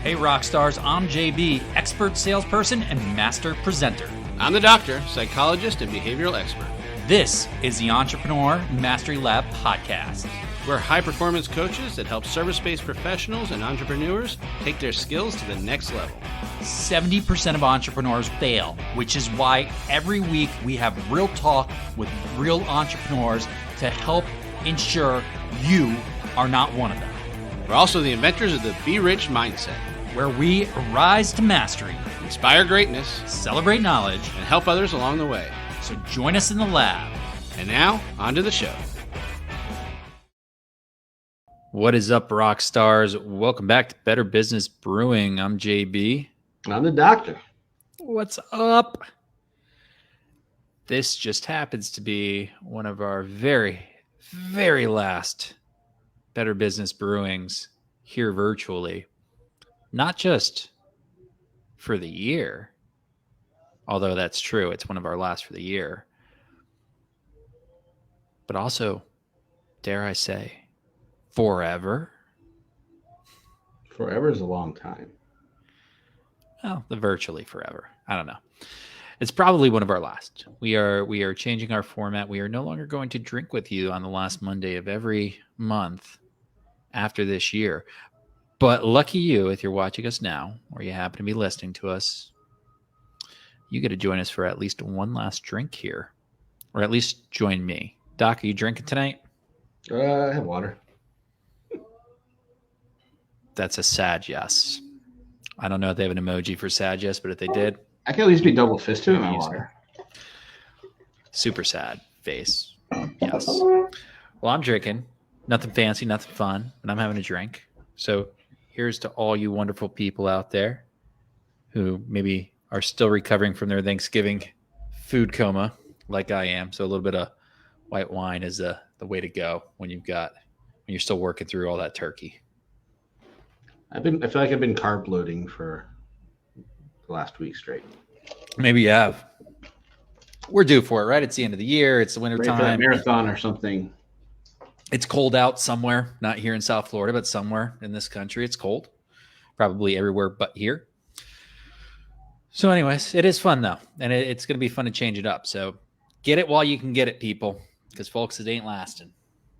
Hey Rockstars, I'm JB, expert salesperson and master presenter. I'm the doctor, psychologist, and behavioral expert. This is the Entrepreneur Mastery Lab podcast. We're high-performance coaches that help service-based professionals and entrepreneurs take their skills to the next level. 70% of entrepreneurs fail, which is why every week we have real talk with real entrepreneurs to help ensure you are not one of them. We're also the inventors of the Be Rich mindset, where we rise to mastery, inspire greatness, celebrate knowledge, and help others along the way. So join us in the lab. And now, on to the show. What is up, rock stars? Welcome back to Better Business Brewing. I'm JB. I'm the doctor. What's up? This just happens to be one of our very, very last Better Business Brewings here virtually. Not just for the year, although that's true. It's one of our last for the year. But also, dare I say, forever. Forever is a long time. Well, the virtually forever. I don't know. It's probably one of our last. We are changing our format. We are no longer going to drink with you on the last Monday of every month after this year. But lucky you, if you're watching us now, or you happen to be listening to us, you get to join us for at least one last drink here, or at least join me. Doc, are you drinking tonight? I have water. That's a sad yes. I don't know if they have an emoji for sad yes, but if they did, I can at least be double fisted in my water. Super sad face. Yes. Well, I'm drinking. Nothing fancy, nothing fun, but I'm having a drink. So here's to all you wonderful people out there who maybe are still recovering from their Thanksgiving food coma, like I am. So a little bit of white wine is the way to go when you're still working through all that turkey. I feel like I've been carb loading for the last week straight. Maybe you have. We're due for it, right? It's the end of the year. It's the winter Ready time. for that marathon or something. It's cold out somewhere, not here in South Florida, but somewhere in this country. It's cold, probably everywhere but here. So anyways, it is fun though. And it's going to be fun to change it up. So get it while you can get it, people, because folks, it ain't lasting.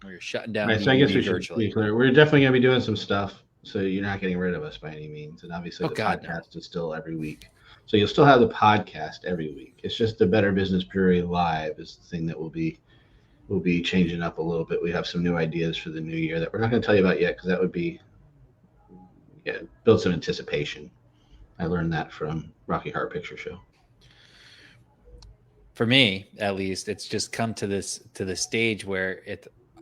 We're shutting down. Right, so I guess we should be clear. We're definitely going to be doing some stuff. So you're not getting rid of us by any means. And obviously podcast is still every week. So you'll still have the podcast every week. It's just the Better Business Brewery Live is the thing that we'll be changing up a little bit. We have some new ideas for the new year that we're not going to tell you about yet because that would be build some anticipation. I learned that from Rocky Horror Picture Show. For me, at least, it's just come to this stage where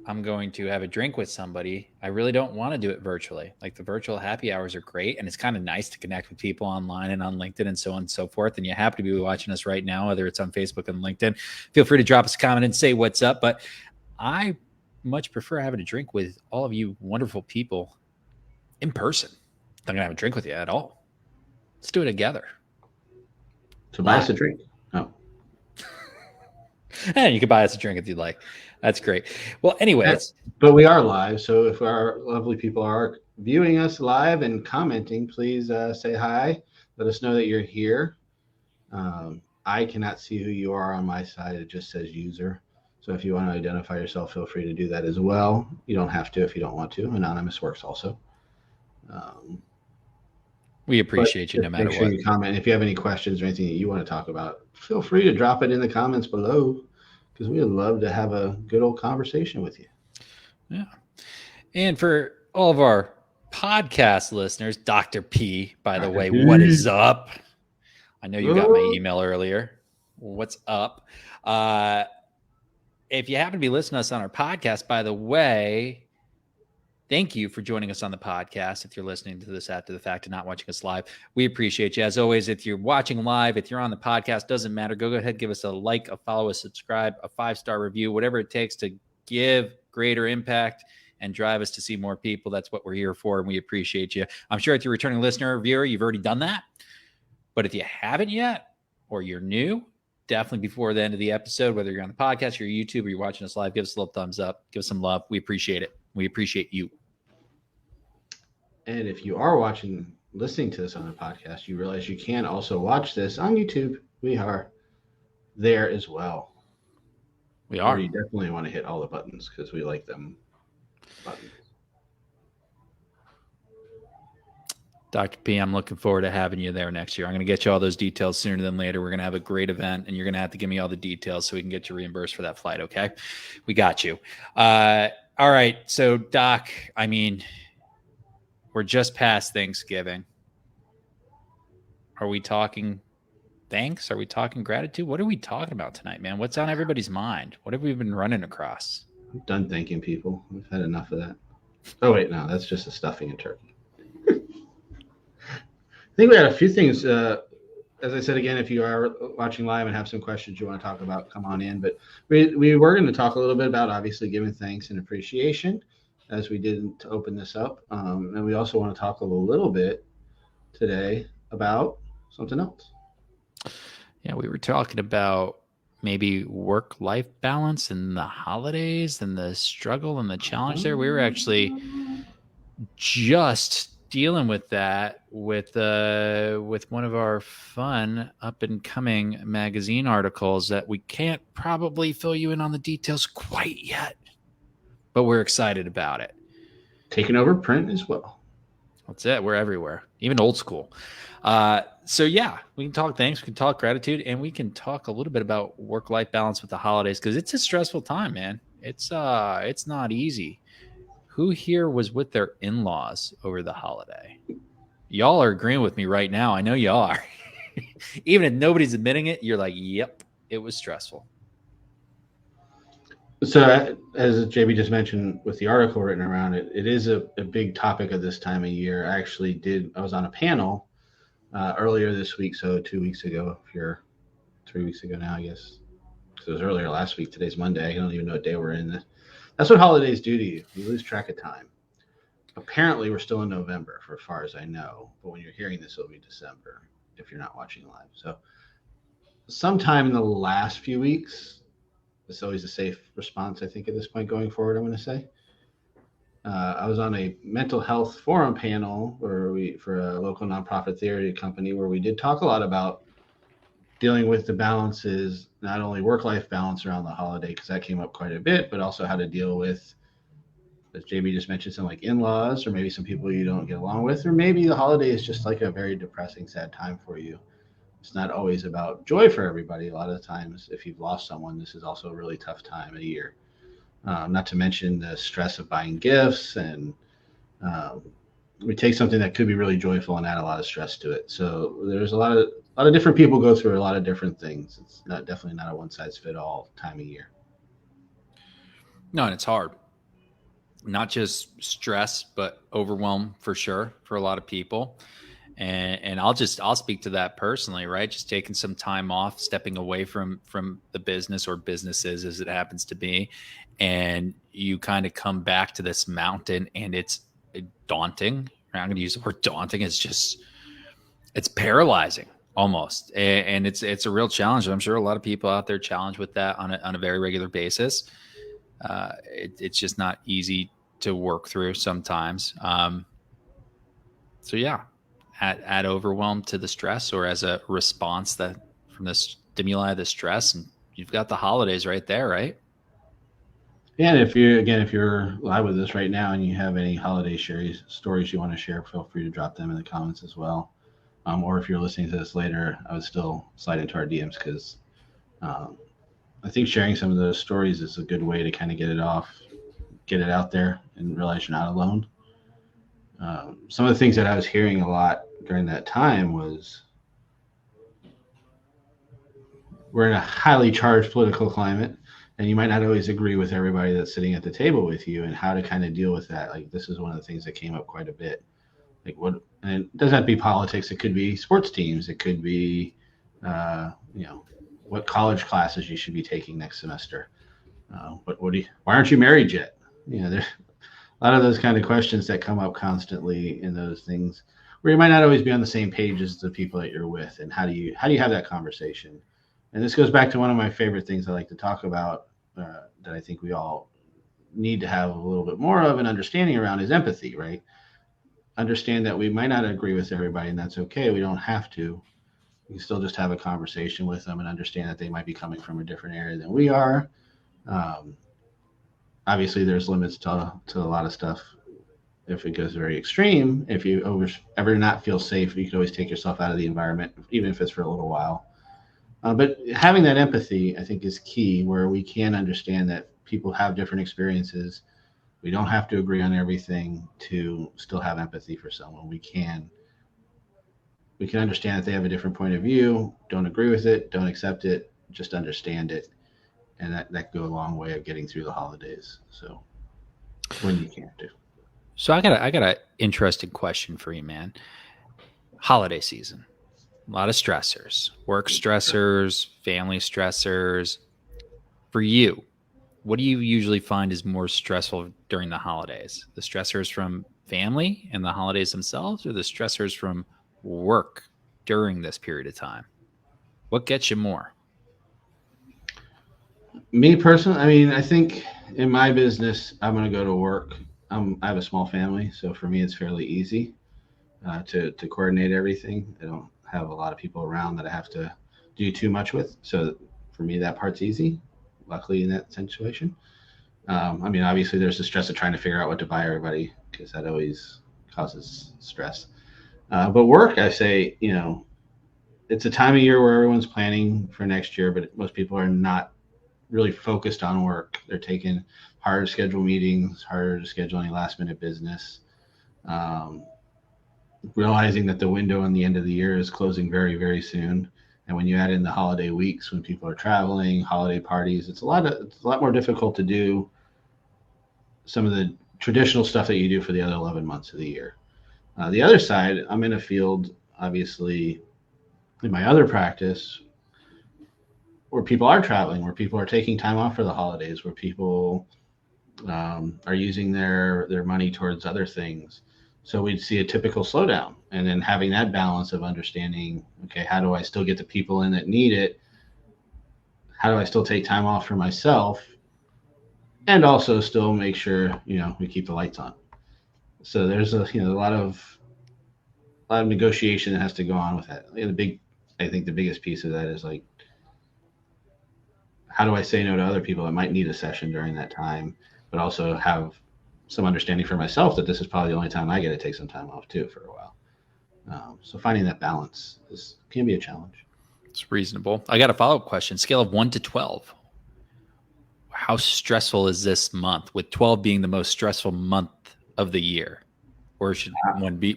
I'm going to have a drink with somebody. I really don't want to do it virtually. Like the virtual happy hours are great, and it's kind of nice to connect with people online and on LinkedIn and so on and so forth. And you happen to be watching us right now, whether it's on Facebook and LinkedIn. Feel free to drop us a comment and say what's up. But I much prefer having a drink with all of you wonderful people in person. I'm not going to have a drink with you at all. Let's do it together. So buy us a drink. Oh. And you can buy us a drink if you'd like. That's great. Well, anyways. But we are live. So if our lovely people are viewing us live and commenting, please say hi. Let us know that you're here. I cannot see who you are on my side. It just says user. So if you want to identify yourself, feel free to do that as well. You don't have to if you don't want to. Anonymous works also. We appreciate you no matter what. Make sure you comment. If you have any questions or anything that you want to talk about, feel free to drop it in the comments below because we would love to have a good old conversation with you. Yeah. And for all of our podcast listeners, Dr. P, by the way, what is up? I know you got my email earlier. What's up? If you happen to be listening to us on our podcast, by the way, thank you for joining us on the podcast. If you're listening to this after the fact and not watching us live, we appreciate you. As always, if you're watching live, if you're on the podcast, doesn't matter. Go ahead, give us a like, a follow, a subscribe, a 5-star review, whatever it takes to give greater impact and drive us to see more people. That's what we're here for, and we appreciate you. I'm sure if you're a returning listener or viewer, you've already done that. But if you haven't yet, or you're new, definitely before the end of the episode, whether you're on the podcast or YouTube or you're watching us live, give us a little thumbs up, give us some love. We appreciate it. We appreciate you. And if you are watching listening to this on the podcast, you realize you can also watch this on YouTube. We are there as well. We are. Or you definitely want to hit all the buttons because we like them buttons. Dr. P, I'm looking forward to having you there next year. I'm going to get you all those details sooner than later. We're going to have a great event, and you're going to have to give me all the details so we can get you reimbursed for that flight, okay? We got you. All right. So, Doc, I mean, we're just past Thanksgiving. Are we talking thanks? Are we talking gratitude? What are we talking about tonight, man? What's on everybody's mind? What have we been running across? I'm done thanking people. We've had enough of that. Oh, wait, no, that's just a stuffing and turkey. I think we had a few things. As I said, again, if you are watching live and have some questions you want to talk about, come on in. But we were going to talk a little bit about obviously giving thanks and appreciation as we did to open this up. And we also want to talk a little bit today about something else. Yeah, we were talking about maybe work-life balance and the holidays and the struggle and the challenge there. We were actually just dealing with that with one of our fun up and coming magazine articles that we can't probably fill you in on the details quite yet, but we're excited about it. Taking over print as well. That's it. We're everywhere, even old school. So yeah, we can talk thanks, we can talk gratitude, and we can talk a little bit about work-life balance with the holidays because it's a stressful time, man. It's not easy. Who here was with their in-laws over the holiday? Y'all are agreeing with me right now. I know you are. Even if nobody's admitting it, you're like, yep, it was stressful. So as JB just mentioned with the article written around it, it is a big topic of this time of year. I was on a panel earlier this week, so 2 weeks ago, if you're 3 weeks ago now, I guess. Because it was earlier last week. Today's Monday. I don't even know what day we're in. That's what holidays do to you. You lose track of time. Apparently, we're still in November, for as far as I know. But when you're hearing this, it'll be December if you're not watching live. So sometime in the last few weeks, it's always a safe response, I think, at this point going forward, I'm going to say. I was on a mental health forum panel for a local nonprofit theory company where we did talk a lot about dealing with the balances, not only work-life balance around the holiday, because that came up quite a bit, but also how to deal with, as JB just mentioned, some like in-laws or maybe some people you don't get along with, or maybe the holiday is just like a very depressing, sad time for you. It's not always about joy for everybody. A lot of times, if you've lost someone, this is also a really tough time of year. Not to mention the stress of buying gifts, and we take something that could be really joyful and add a lot of stress to it. So there's a lot of different people go through a lot of different things. It's definitely not a one-size-fits-all time of year. No, and it's hard. Not just stress, but overwhelm for sure for a lot of people. And I'll speak to that personally, right? Just taking some time off, stepping away from the business or businesses as it happens to be. And you kind of come back to this mountain and it's daunting. I'm going to use the word daunting. It's paralyzing almost. And it's a real challenge. I'm sure a lot of people out there challenged with that on a very regular basis. It's just not easy to work through sometimes. So yeah. Add overwhelm to the stress or as a response that from the stimuli, the stress, and you've got the holidays right there, right? Yeah, and if you're live with us right now and you have any holiday stories you want to share, feel free to drop them in the comments as well. Or if you're listening to this later, I would still slide into our DMs because I think sharing some of those stories is a good way to kind of get it out there and realize you're not alone. Some of the things that I was hearing a lot during that time was we're in a highly charged political climate, and you might not always agree with everybody that's sitting at the table with you, and how to kind of deal with that. Like, this is one of the things that came up quite a bit. Like, and it doesn't have to be politics. It could be sports teams. It could be, what college classes you should be taking next semester. Why aren't you married yet? There's a lot of those kind of questions that come up constantly in those things where you might not always be on the same page as the people that you're with, and how do you have that conversation? And this goes back to one of my favorite things I like to talk about that I think we all need to have a little bit more of an understanding around is empathy, right? understand that we might not agree with everybody, and that's okay. We don't have to. We can still just have a conversation with them and understand that they might be coming from a different area than we are. Um, Obviously, there's limits to a lot of stuff. If it goes very extreme, if you ever not feel safe, you can always take yourself out of the environment, even if it's for a little while. But having that empathy, I think, is key, where we can understand that people have different experiences. We don't have to agree on everything to still have empathy for someone. We can understand that they have a different point of view. Don't agree with it. Don't accept it. Just understand it, and that go a long way of getting through the holidays. So when you can't do. So I got an interesting question for you, man. Holiday season, a lot of stressors, work stressors, family stressors. For you, what do you usually find is more stressful during the holidays? The stressors from family and the holidays themselves, or the stressors from work during this period of time? What gets you more? Me personally, I mean, I think in my business, I'm going to go to work. I have a small family, so for me, it's fairly easy to coordinate everything. I don't have a lot of people around that I have to do too much with. So for me, that part's easy, luckily, in that situation. I mean, obviously, there's the stress of trying to figure out what to buy everybody, because that always causes stress. But work, I say, it's a time of year where everyone's planning for next year, but most people are not really focused on work. They're taking harder to schedule meetings, harder to schedule any last minute business. Realizing that the window on the end of the year is closing very, very soon. And when you add in the holiday weeks, when people are traveling, holiday parties, it's a lot more difficult to do some of the traditional stuff that you do for the other 11 months of the year. The other side, I'm in a field, obviously, in my other practice, where people are traveling, where people are taking time off for the holidays, where people are using their money towards other things. So we'd see a typical slowdown, and then having that balance of understanding, okay, how do I still get the people in that need it? How do I still take time off for myself, and also still make sure we keep the lights on? So there's a lot of negotiation that has to go on with that. I think the biggest piece of that is like, how do I say no to other people that might need a session during that time, but also have some understanding for myself that this is probably the only time I get to take some time off too for a while. So finding that balance can be a challenge. It's reasonable. I got a follow-up question. Scale of 1 to 12. How stressful is this month, with 12 being the most stressful month of the year? Or should one be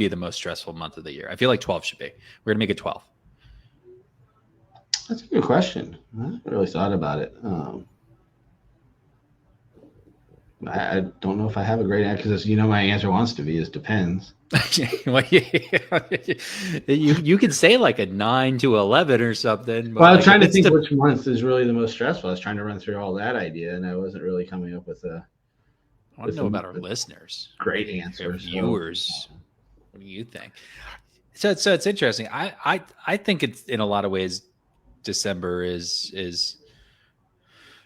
the most stressful month of the year? I feel like 12 should be. We're going to make it 12. That's a good question. I haven't really thought about it. I don't know if I have a great answer, because my answer wants to be is depends. You could say like a 9 to 11 or something. Well, I was trying to think which month is really the most stressful. I was trying to run through all that idea, and I wasn't really coming up with a. I want to know about our listeners. Great answer. Viewers. What do you think? So it's interesting. I think it's, in a lot of ways, December is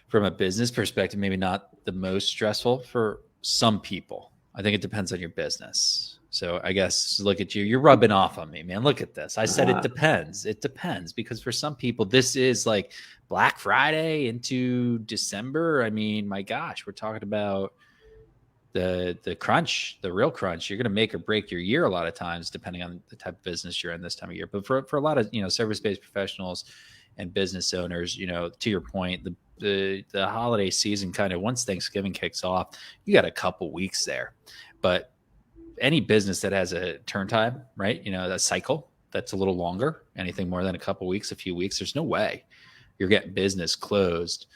from a business perspective, maybe not the most stressful for some people. I think it depends on your business. So I guess, look at you. You're rubbing off on me, man. Look at this. I said it depends. It depends, because for some people, this is like Black Friday into December. I mean, my gosh, we're talking about the crunch, the real crunch. You're going to make or break your year a lot of times, depending on the type of business you're in this time of year. But for a lot of service-based professionals and business owners, to your point, the holiday season, kind of once Thanksgiving kicks off, you got a couple weeks there. But any business that has a turn time, right? A cycle that's a little longer, anything more than a couple weeks, a few weeks, there's no way you're getting business closed,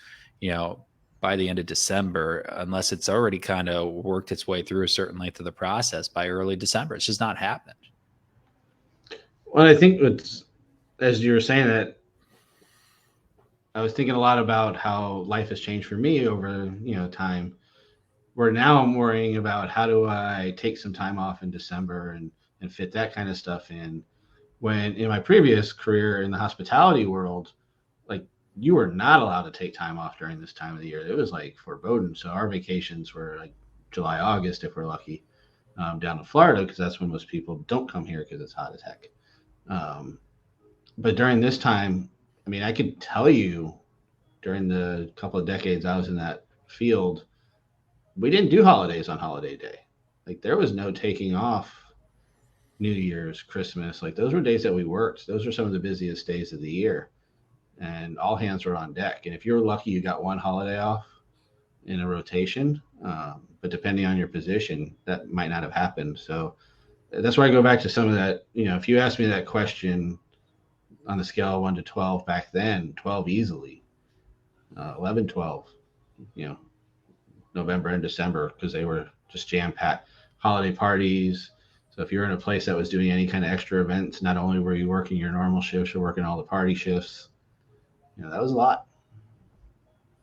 by the end of December, unless it's already kind of worked its way through a certain length of the process by early December. It's just not happened. Well, I think as you were saying that, I was thinking a lot about how life has changed for me over, time, where now I'm worrying about how do I take some time off in December and fit that kind of stuff in, when in my previous career in the hospitality world, like, you were not allowed to take time off during this time of the year. It was like forbidden. So our vacations were like July, August, if we're lucky. down in Florida, because that's when most people don't come here because it's hot as heck. But during this time, I mean, I could tell you during the couple of decades I was in that field, we didn't do holidays on holiday day. Like there was no taking off New Year's, Christmas. Like those were days that we worked. Those were some of the busiest days of the year, and all hands were on deck. And if you were lucky, you got one holiday off in a rotation. But depending on your position, that might not have happened. So that's where I go back to some of that. You know, if you asked me that question on the scale of 1 to 12 back then, 12 easily, 11, 12, you know, November and December, because they were just jam-packed. Holiday parties. So if you're in a place that was doing any kind of extra events, not only were you working your normal shifts, you're working all the party shifts. You know, that was a lot.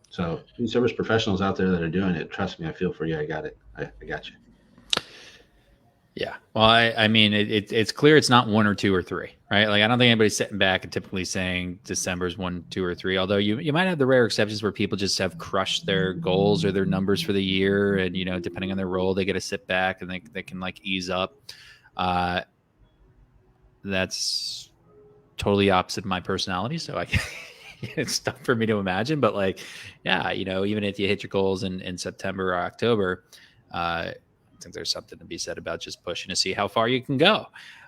So these service professionals out there that are doing it, trust me, I feel for you. I got it. I got you. Yeah. Well, I mean, it's clear it's not 1 or 2 or 3, right? Like, I don't think anybody's sitting back and typically saying December's 1, 2, or 3, although you might have the rare exceptions where people just have crushed their goals or their numbers for the year. And, you know, depending on their role, they get to sit back and they can like ease up. That's totally opposite of my personality. So it's tough for me to imagine, but like, yeah, you know, even if you hit your goals in September or October, I think there's something to be said about just pushing to see how far you can go.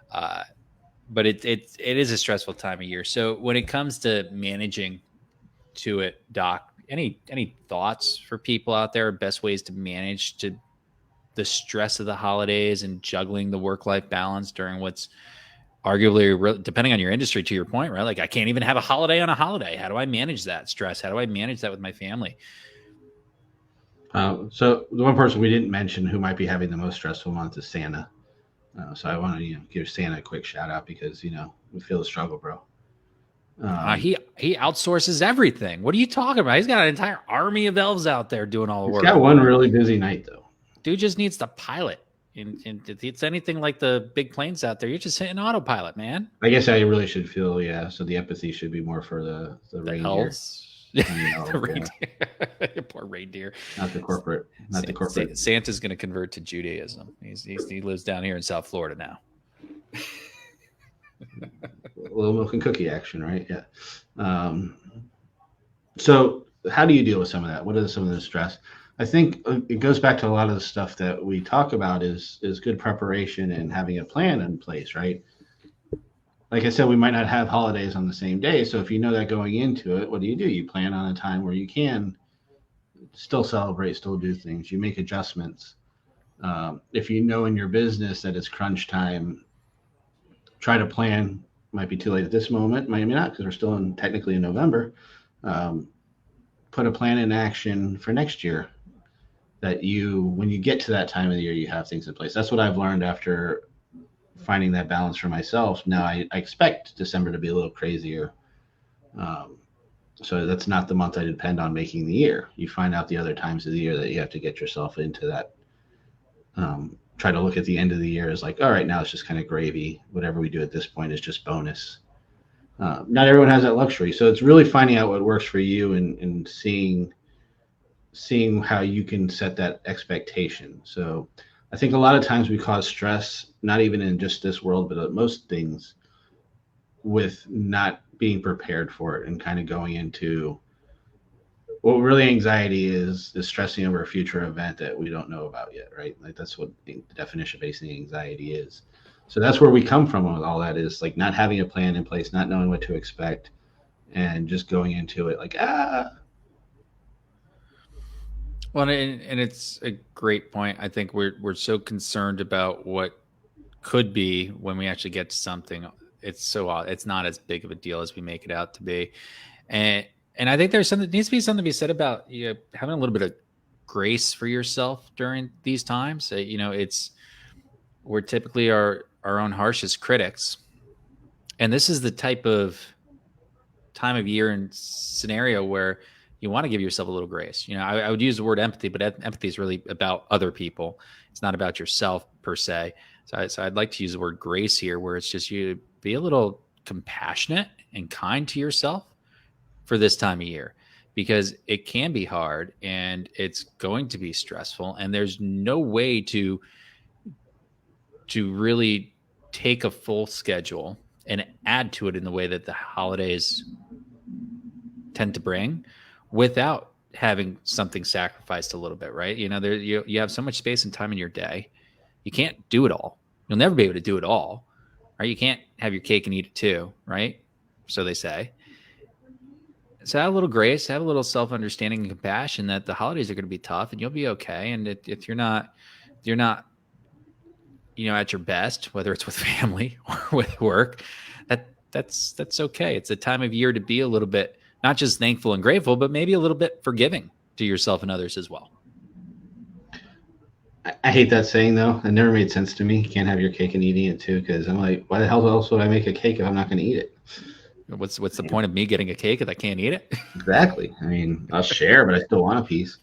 But it is a stressful time of year. So when it comes to managing to it, Doc, any thoughts for people out there, best ways to manage to the stress of the holidays and juggling the work-life balance during what's arguably, depending on your industry, to your point, right? Like I can't even have a holiday on a holiday. How do I manage that stress? How do I manage that with my family? So the one person we didn't mention who might be having the most stressful month is Santa. So I want to give Santa a quick shout out because, you know, we feel the struggle, bro. He outsources everything. What are you talking about? He's got an entire army of elves out there doing all the work. He's got one really busy night though. Dude just needs to pilot. And if it's anything like the big planes out there, you're just hitting autopilot, man. I guess I really should feel, yeah. So the empathy should be more for the reindeer. Elves. The reindeer. Yeah. Poor reindeer. Not the corporate. Santa's going to convert to Judaism. He lives down here in South Florida now. A little milk and cookie action, right? Yeah. So how do you deal with some of that? What are some of the stress? I think it goes back to a lot of the stuff that we talk about is good preparation and having a plan in place, right? Like I said, we might not have holidays on the same day. So if you know that going into it, what do? You plan on a time where you can still celebrate, still do things. You make adjustments. If you know in your business that it's crunch time, try to plan. Might be too late at this moment, maybe not, because we're still technically in November. Put a plan in action for next year that when you get to that time of the year, you have things in place. That's what I've learned after finding that balance for myself. Now I expect December to be a little crazier. So that's not the month I depend on making the year. You find out the other times of the year that you have to get yourself into that. Try to look at the end of the year as like, all right, now it's just kind of gravy. Whatever we do at this point is just bonus. Not everyone has that luxury. So it's really finding out what works for you and seeing how you can set that expectation. So I think a lot of times we cause stress, not even in just this world, but at most things, with not being prepared for it and kind of going into what really anxiety is stressing over a future event that we don't know about yet, right? Like that's what the definition of basically anxiety is. So that's where we come from with all that, is like not having a plan in place, not knowing what to expect, and just going into it like, Well, and it's a great point. I think we're so concerned about what could be when we actually get to something. It's not as big of a deal as we make it out to be. And I think needs to be something to be said about having a little bit of grace for yourself during these times. We're typically our own harshest critics. And this is the type of time of year and scenario where you want to give yourself a little grace. I would use the word empathy, but empathy is really about other people. It's not about yourself per se. So I'd like to use the word grace here, where it's just you be a little compassionate and kind to yourself for this time of year, because it can be hard and it's going to be stressful, and there's no way to to really take a full schedule and add to it in the way that the holidays tend to bring without having something sacrificed a little bit, right? You know, you have so much space and time in your day. You can't do it all. You'll never be able to do it all, right? You can't have your cake and eat it too, right? So they say. So have a little grace, have a little self-understanding and compassion that the holidays are going to be tough and you'll be okay. And if you're not, you know, at your best, whether it's with family or with work, that's okay. It's a time of year to be a little bit, not just thankful and grateful, but maybe a little bit forgiving to yourself and others as well. I hate that saying though. It never made sense to me. You can't have your cake and eating it too, because I'm like, why the hell else would I make a cake if I'm not going to eat it? What's the point of me getting a cake if I can't eat it? Exactly. I mean, I'll share, but I still want a piece.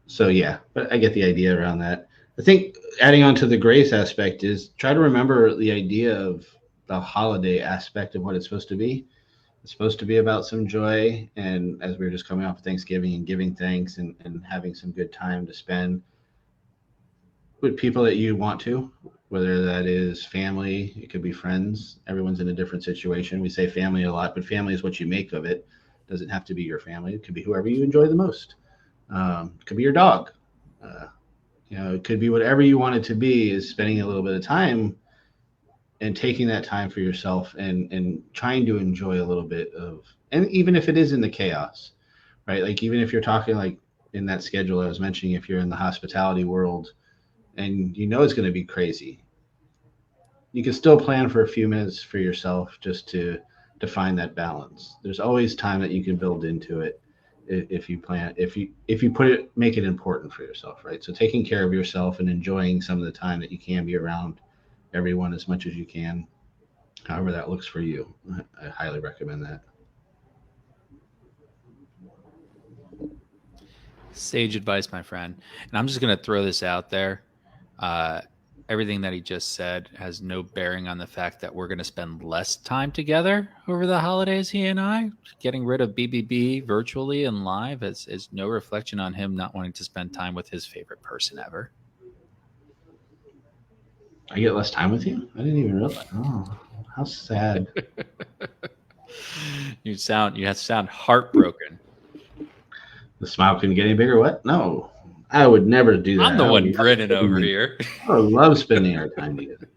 So yeah, but I get the idea around that. I think adding on to the grace aspect is try to remember the idea of the holiday aspect of what it's supposed to be. It's supposed to be about some joy, and as we were just coming off of Thanksgiving and giving thanks and having some good time to spend with people that you want to, whether that is family, it could be friends. Everyone's in a different situation. We say family a lot, but family is what you make of it. It doesn't have to be your family. It could be whoever you enjoy the most. It could be your dog. You know, it could be whatever you want it to be, is spending a little bit of time and taking that time for yourself and trying to enjoy a little bit of, and even if it is in the chaos, right? Like even if you're talking like in that schedule I was mentioning, if you're in the hospitality world and you know it's going to be crazy, you can still plan for a few minutes for yourself just to find that balance. There's always time that you can build into it if you plan, if you put it, make it important for yourself, right? So taking care of yourself and enjoying some of the time that you can be around everyone as much as you can, however that looks for you. I highly recommend that. Sage advice, my friend. And I'm just going to throw this out there. Everything that he just said has no bearing on the fact that we're going to spend less time together over the holidays, he and I. Getting rid of BBB virtually and live is no reflection on him not wanting to spend time with his favorite person ever. I get less time with you? I didn't even realize. Oh, how sad. You sound heartbroken. The smile couldn't get any bigger. What? No, I would never do that. I'm the one grinning over here. I love spending our time together.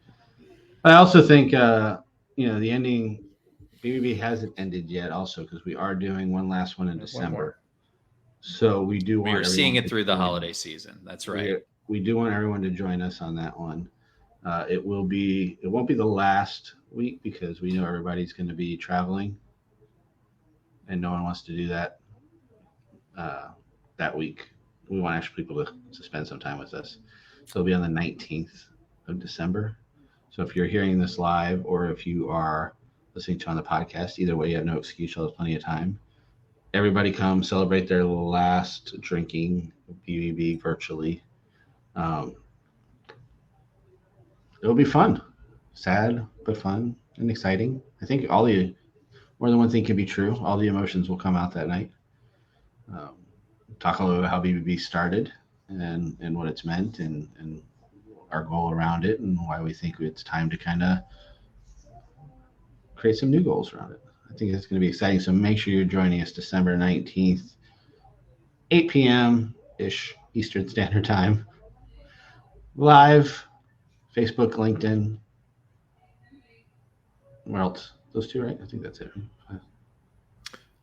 I also think, you know, the ending, BBB hasn't ended yet also, because we are doing one last one in December. So we do want, we are seeing it through the holiday season. That's right. We do want everyone to join us on that one. It won't be the last week, because we know everybody's going to be traveling and no one wants to do that that week. We want actually people to spend some time with us. So it'll be on the 19th of December. So if you're hearing this live or if you are listening to on the podcast, either way, you have no excuse. You'll have plenty of time. Everybody come celebrate their last drinking BBB virtually. It'll be fun, sad, but fun and exciting. I think more than one thing can be true. All the emotions will come out that night. Talk a little about how BBB started and what it's meant and our goal around it and why we think it's time to kind of create some new goals around it. I think it's going to be exciting. So make sure you're joining us December 19th, 8 p.m.-ish Eastern Standard Time. Live, Facebook, LinkedIn. Where else? Those two, right? I think that's it.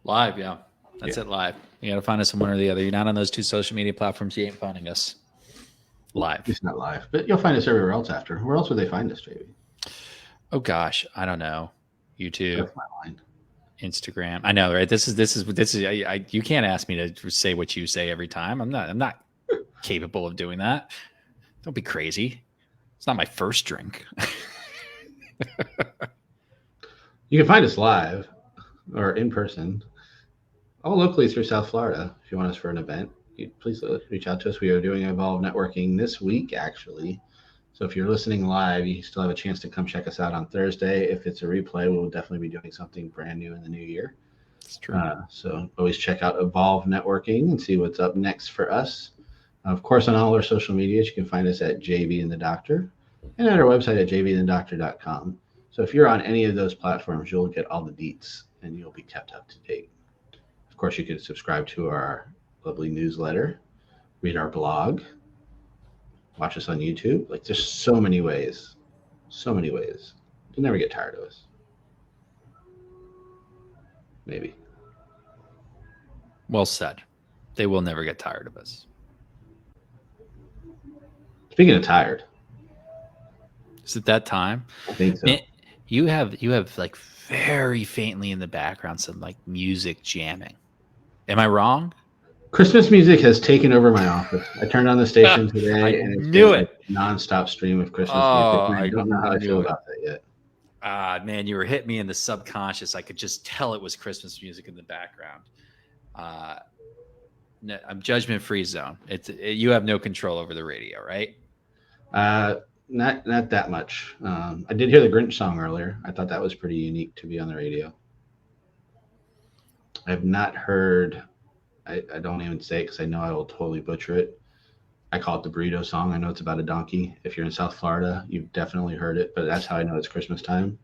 Live, yeah. That's it, live. You got to find us on one or the other. You're not on those two social media platforms, you ain't finding us. Live. It's not live, but you'll find us everywhere else after. Where else would they find us, JB? Oh gosh, I don't know. YouTube. That's my line. Instagram. I know, right? This is. You can't ask me to say what you say every time. I'm not capable of doing that. Don't be crazy. It's not my first drink. You can find us live or in person, all locally through South Florida. If you want us for an event, please reach out to us. We are doing Evolve Networking this week, actually. So if you're listening live, you still have a chance to come check us out on Thursday. If it's a replay, we'll definitely be doing something brand new in the new year. That's true. So always check out Evolve Networking and see what's up next for us. Of course, on all our social medias, you can find us at JB and the Doctor and at our website at jbandthedoctor.com. So if you're on any of those platforms, you'll get all the deets and you'll be kept up to date. Of course, you can subscribe to our lovely newsletter, read our blog, watch us on YouTube. Like, there's so many ways. So many ways. You'll never get tired of us. Maybe. Well said. They will never get tired of us. Speaking of tired. Is it that time? I think so. Man, you have like very faintly in the background some like music jamming. Am I wrong? Christmas music has taken over my office. I turned on the station today and it's knew just it. a nonstop stream of Christmas Oh, music. I don't know how I feel about that yet. Man, you were hitting me in the subconscious. I could just tell it was Christmas music in the background. I'm judgment-free zone. You have no control over the radio, right? Not that much. I did hear the Grinch song earlier. I thought that was pretty unique to be on the radio. I have not heard. I don't even say it because I know I will totally butcher it. I call it the burrito song. I know it's about a donkey. If you're in South Florida, you've definitely heard it, but that's how I know it's Christmas time.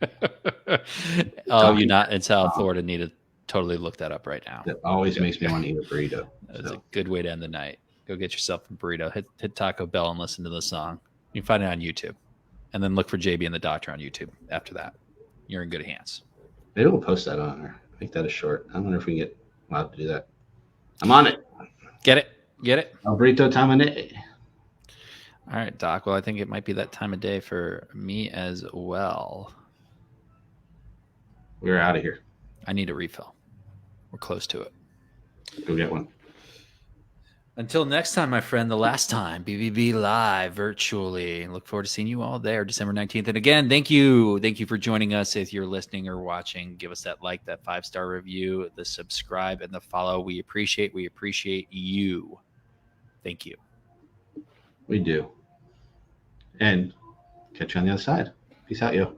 You not in South Florida need to totally look that up right now. That always makes me want to eat a burrito. That's a good way to end the night. Go get yourself a burrito. Hit Taco Bell and listen to the song. You can find it on YouTube. And then look for JB and the Doctor on YouTube after that. You're in good hands. Maybe we'll post that on there. Make that a short. I wonder if we can get allowed to do that. I'm on it. Get it? El burrito tamane. All right, Doc. Well, I think it might be that time of day for me as well. We're out of here. I need a refill. We're close to it. Go get one. Until next time, my friend, the last time, BBB Live virtually. Look forward to seeing you all there December 19th. And again, thank you. Thank you for joining us. If you're listening or watching, give us that like, that 5-star review, the subscribe, and the follow. We appreciate you. Thank you. We do. And catch you on the other side. Peace out, yo.